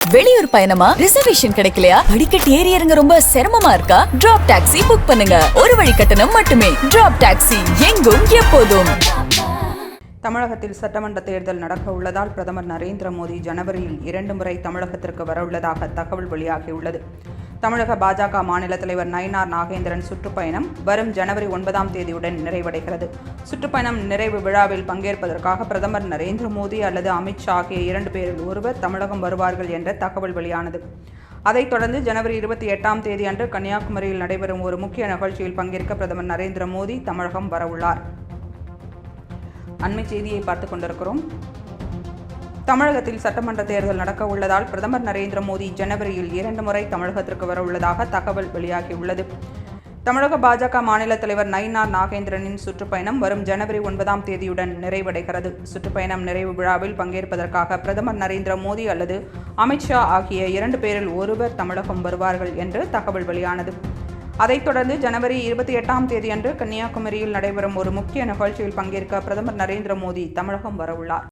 வெளியூர் பயணமா? ரிசர்வேஷன் கிடைக்கலையா? படிக்கட்டு ஏறி இறங்க ரொம்ப சிரமமா இருக்கா? டிராப் டாக்ஸி புக் பண்ணுங்க. ஒரு வழி கட்டணம் மட்டுமே. டிராப் டாக்ஸி, எங்கும் எப்போதும். தமிழகத்தில் சட்டமன்ற தேர்தல் நடக்க உள்ளதால் பிரதமர் நரேந்திர மோடி ஜனவரியில் 2 முறை தமிழகத்திற்கு வரவுள்ளதாக தகவல் வெளியாகியுள்ளது. தமிழக பாஜக மாநில தலைவர் நயினார் நாகேந்திரன் சுற்றுப்பயணம் வரும் ஜனவரி 9ஆம் தேதியுடன் நிறைவடைகிறது. சுற்றுப்பயணம் நிறைவு விழாவில் பங்கேற்பதற்காக பிரதமர் நரேந்திர மோடி அல்லது அமித்ஷா ஆகிய 2 பேரில் ஒருவர் தமிழகம் வருவார்கள் என்ற தகவல் வெளியானது. அதைத் தொடர்ந்து ஜனவரி 28ஆம் தேதி அன்று கன்னியாகுமரியில் நடைபெறும் ஒரு முக்கிய நிகழ்ச்சியில் பங்கேற்க பிரதமர் நரேந்திர மோடி தமிழகம் வரவுள்ளார். அண்மை செய்தியை பார்த்துக் கொண்டிருக்கிறோம். தமிழகத்தில் சட்டமன்ற தேர்தல் நடக்க உள்ளதால் பிரதமர் நரேந்திர மோடி ஜனவரியில் 2 முறை தமிழகத்திற்கு வர உள்ளதாக தகவல் வெளியாகியுள்ளது. தமிழக பாஜக மாநில தலைவர் நயினார் நாகேந்திரனின் சுற்றுப்பயணம் வரும் ஜனவரி 9ஆம் தேதியுடன் நிறைவடைகிறது. சுற்றுப்பயணம் நிறைவு விழாவில் பங்கேற்பதற்காக பிரதமர் நரேந்திர மோடி அல்லது அமித்ஷா ஆகிய 2 பேரில் ஒருவர் தமிழகம் வருவார்கள் என்று தகவல் வெளியானது. அதைத் தொடர்ந்து ஜனவரி 28ஆம் தேதியன்று கன்னியாகுமரியில் நடைபெறும் ஒரு முக்கிய நிகழ்ச்சியில் பங்கேற்க பிரதமர் நரேந்திர மோடி தமிழகம் வரவுள்ளார்.